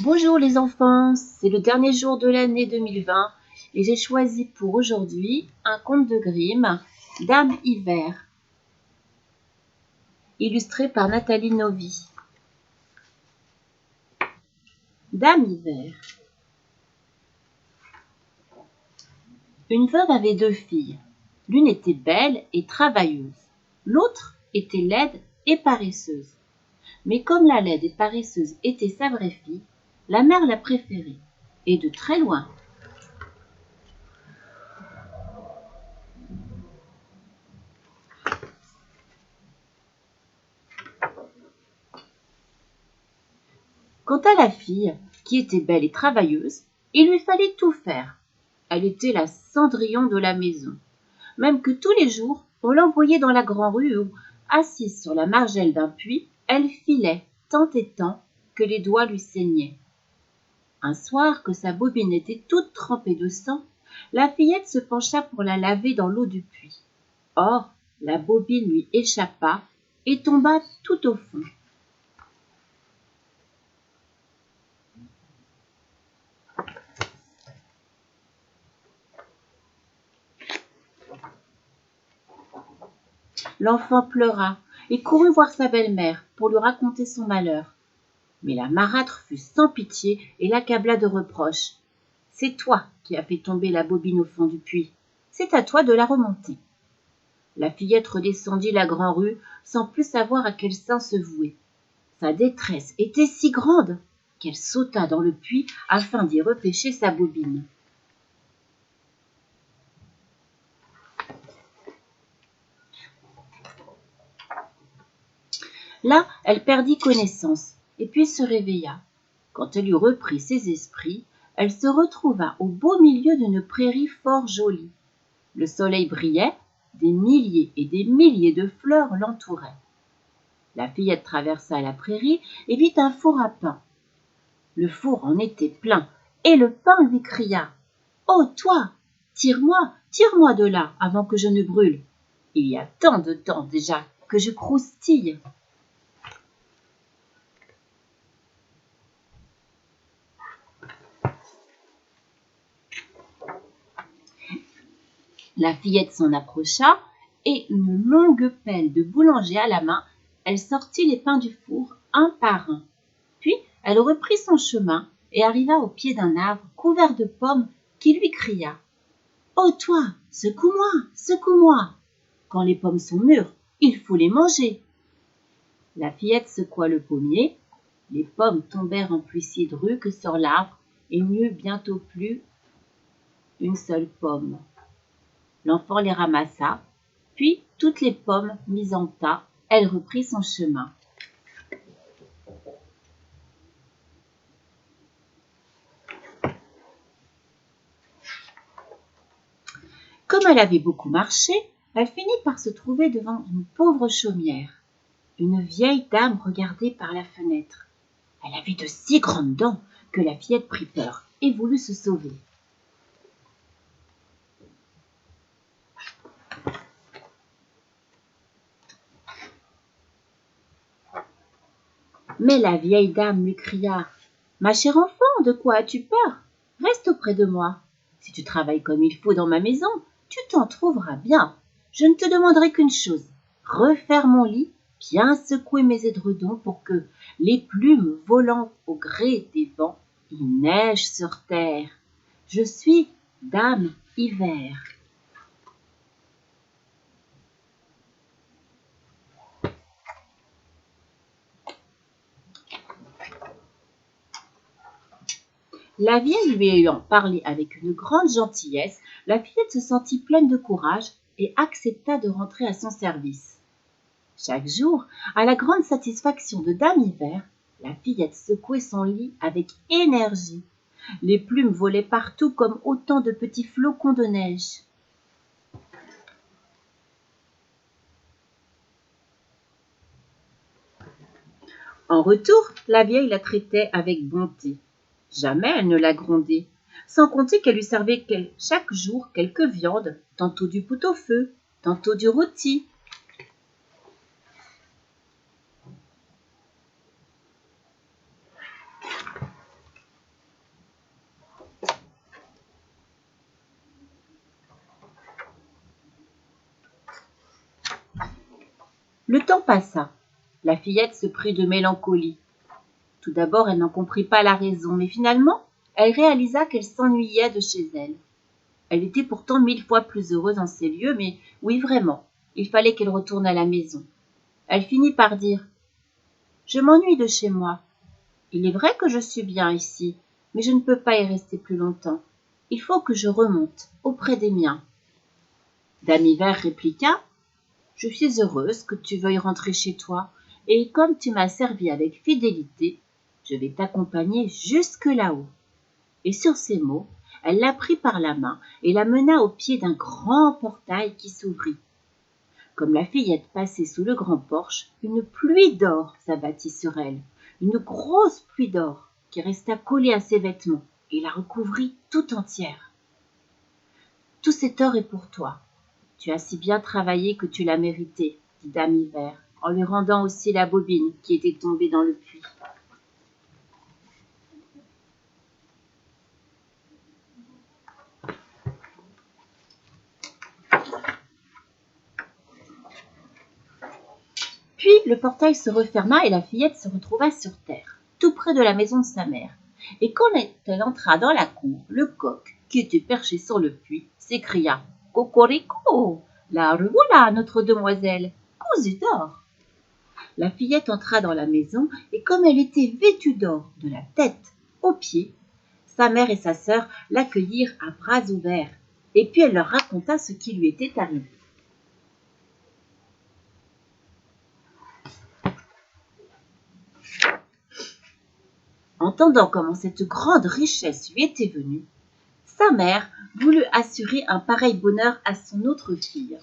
Bonjour les enfants, c'est le dernier jour de l'année 2020 et j'ai choisi pour aujourd'hui un conte de Grimm, Dame Hiver, illustré par Nathalie Novi. Dame Hiver. Une veuve avait 2 filles. L'une était belle et travailleuse, l'autre était laide et paresseuse. Mais comme la laide et paresseuse était sa vraie fille, la mère la préférait, et de très loin. Quant à la fille, qui était belle et travailleuse, il lui fallait tout faire. Elle était la Cendrillon de la maison, même que tous les jours, on l'envoyait dans la grand-rue où, assise sur la margelle d'un puits, elle filait tant et tant que les doigts lui saignaient. Un soir, que sa bobine était toute trempée de sang, la fillette se pencha pour la laver dans l'eau du puits. Or, la bobine lui échappa et tomba tout au fond. L'enfant pleura et courut voir sa belle-mère pour lui raconter son malheur. Mais la marâtre fut sans pitié et l'accabla de reproches. « C'est toi qui as fait tomber la bobine au fond du puits. C'est à toi de la remonter. » La fillette redescendit la grand-rue sans plus savoir à quel saint se vouer. Sa détresse était si grande qu'elle sauta dans le puits afin d'y repêcher sa bobine. Là, elle perdit connaissance et puis se réveilla. Quand elle eut repris ses esprits, elle se retrouva au beau milieu d'une prairie fort jolie. Le soleil brillait, des milliers et des milliers de fleurs l'entouraient. La fillette traversa la prairie et vit un four à pain. Le four en était plein, et le pain lui cria « Oh toi, tire-moi de là avant que je ne brûle. Il y a tant de temps déjà que je croustille. » La fillette s'en approcha, et une longue pelle de boulanger à la main, elle sortit les pains du four un par un. Puis elle reprit son chemin et arriva au pied d'un arbre couvert de pommes qui lui cria « Oh toi, secoue-moi, secoue-moi. Quand les pommes sont mûres, il faut les manger. » La fillette secoua le pommier, les pommes tombèrent en pluie si drue que sur l'arbre il n'y eut bientôt plus une seule pomme. L'enfant les ramassa, puis toutes les pommes mises en tas, elle reprit son chemin. Comme elle avait beaucoup marché, elle finit par se trouver devant une pauvre chaumière. Une vieille dame regardait par la fenêtre. Elle avait de si grandes dents que la fillette prit peur et voulut se sauver. Mais la vieille dame lui cria « Ma chère enfant, de quoi as-tu peur? Reste auprès de moi. Si tu travailles comme il faut dans ma maison, tu t'en trouveras bien. Je ne te demanderai qu'une chose, refaire mon lit, bien secouer mes édredons pour que, les plumes volant au gré des vents, il neige sur terre. Je suis Dame Hiver. » La vieille lui ayant parlé avec une grande gentillesse, la fillette se sentit pleine de courage et accepta de rentrer à son service. Chaque jour, à la grande satisfaction de Dame Hiver, la fillette secouait son lit avec énergie. Les plumes volaient partout comme autant de petits flocons de neige. En retour, la vieille la traitait avec bonté. Jamais elle ne la grondait, sans compter qu'elle lui servait chaque jour quelques viandes, tantôt du pot-au-feu, tantôt du rôti. Le temps passa. La fillette se prit de mélancolie. Tout d'abord, elle n'en comprit pas la raison, mais finalement, elle réalisa qu'elle s'ennuyait de chez elle. Elle était pourtant 1000 fois plus heureuse en ces lieux, mais oui, vraiment, il fallait qu'elle retourne à la maison. Elle finit par dire « Je m'ennuie de chez moi. Il est vrai que je suis bien ici, mais je ne peux pas y rester plus longtemps. Il faut que je remonte auprès des miens. » Dame Hiver répliqua « Je suis heureuse que tu veuilles rentrer chez toi, et comme tu m'as servi avec fidélité, je vais t'accompagner jusque là-haut. » Et sur ces mots, elle la prit par la main et la mena au pied d'un grand portail qui s'ouvrit. Comme la fillette passait sous le grand porche, une pluie d'or s'abattit sur elle, une grosse pluie d'or qui resta collée à ses vêtements et la recouvrit tout entière. « Tout cet or est pour toi. Tu as si bien travaillé que tu l'as mérité, » dit Dame Hiver, en lui rendant aussi la bobine qui était tombée dans le puits. Puis le portail se referma et la fillette se retrouva sur terre, tout près de la maison de sa mère. Et quand elle entra dans la cour, le coq, qui était perché sur le puits, s'écria « Cocorico, la revoilà, notre demoiselle, cousue d'or !» La fillette entra dans la maison et comme elle était vêtue d'or de la tête aux pieds, sa mère et sa sœur l'accueillirent à bras ouverts. Et puis elle leur raconta ce qui lui était arrivé. Entendant comment cette grande richesse lui était venue, sa mère voulut assurer un pareil bonheur à son autre fille,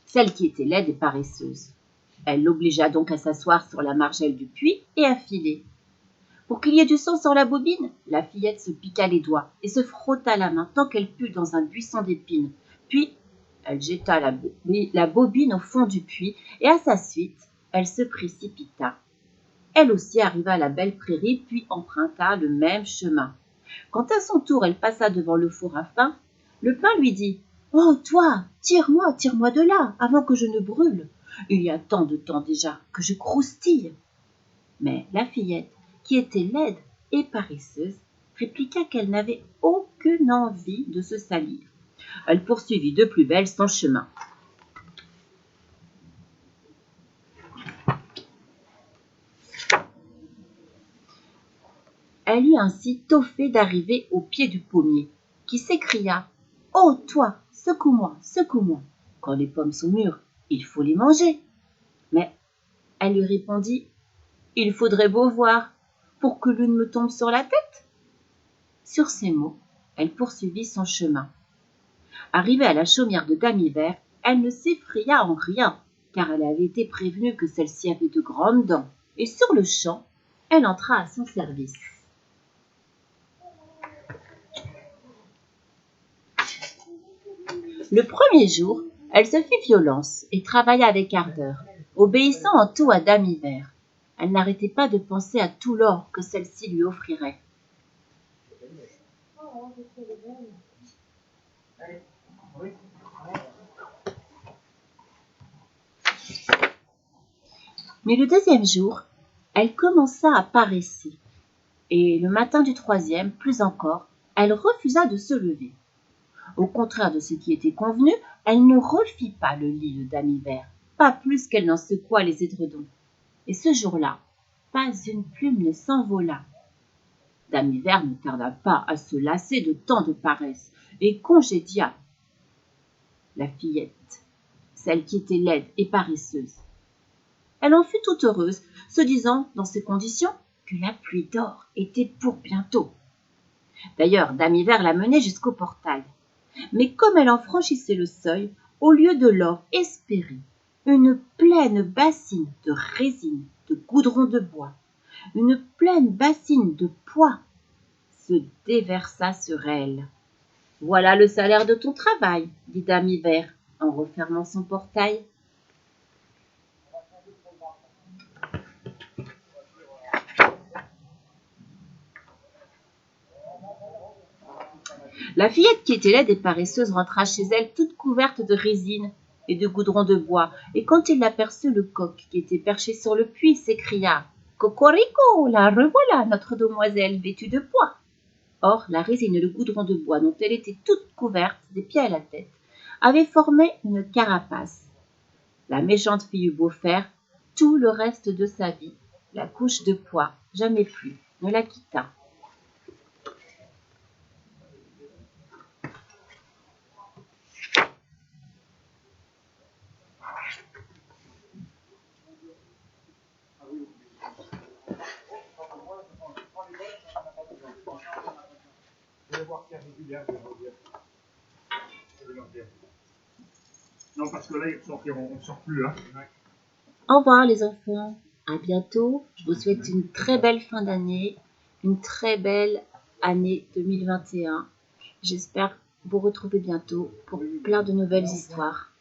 celle qui était laide et paresseuse. Elle l'obligea donc à s'asseoir sur la margelle du puits et à filer. Pour qu'il y ait du sang sur la bobine, la fillette se piqua les doigts et se frotta la main tant qu'elle put dans un buisson d'épines. Puis, elle jeta la bobine au fond du puits et à sa suite, elle se précipita. Elle aussi arriva à la belle prairie puis emprunta le même chemin. Quand à son tour elle passa devant le four à pain, le pain lui dit « Oh, toi, tire-moi de là, avant que je ne brûle. Il y a tant de temps déjà que je croustille. » Mais la fillette, qui était laide et paresseuse, répliqua qu'elle n'avait aucune envie de se salir. Elle poursuivit de plus belle son chemin. Elle eut ainsi tôt fait d'arriver au pied du pommier, qui s'écria « Oh, toi, secoue-moi, secoue-moi. Quand les pommes sont mûres, il faut les manger. » Mais elle lui répondit « Il faudrait beau voir pour que l'une me tombe sur la tête. » Sur ces mots, elle poursuivit son chemin. Arrivée à la chaumière de Dame Hiver, elle ne s'effraya en rien, car elle avait été prévenue que celle-ci avait de grandes dents, et sur le champ, elle entra à son service. Le premier jour, elle se fit violence et travailla avec ardeur, obéissant en tout à Dame Hiver. Elle n'arrêtait pas de penser à tout l'or que celle-ci lui offrirait. Mais le deuxième jour, elle commença à paresser, et le matin du troisième, plus encore, elle refusa de se lever. Au contraire de ce qui était convenu, elle ne refit pas le lit de Dame Hiver, pas plus qu'elle n'en secoua les édredons. Et ce jour-là, pas une plume ne s'envola. Dame Hiver ne tarda pas à se lasser de tant de paresse et congédia la fillette, celle qui était laide et paresseuse. Elle en fut toute heureuse, se disant, dans ces conditions, que la pluie d'or était pour bientôt. D'ailleurs, Dame Hiver la menait jusqu'au portail. Mais comme elle en franchissait le seuil, au lieu de l'or espéré, une pleine bassine de résine, de goudron de bois, une pleine bassine de pois se déversa sur elle. « Voilà le salaire de ton travail, » dit Dame Hiver en refermant son portail. La fillette qui était laide et paresseuse rentra chez elle toute couverte de résine et de goudron de bois, et quand il aperçut le coq qui était perché sur le puits, s'écria « Cocorico, la revoilà, notre demoiselle vêtue de bois !» Or, la résine et le goudron de bois, dont elle était toute couverte, des pieds à la tête, avaient formé une carapace. La méchante fille eut beau faire tout le reste de sa vie, la couche de pois, jamais plus, ne la quitta. Non, parce que là, on ne sort plus. Hein. Au revoir les enfants, à bientôt. Je vous souhaite une très belle fin d'année, une très belle année 2021. J'espère vous retrouver bientôt pour plein de nouvelles histoires.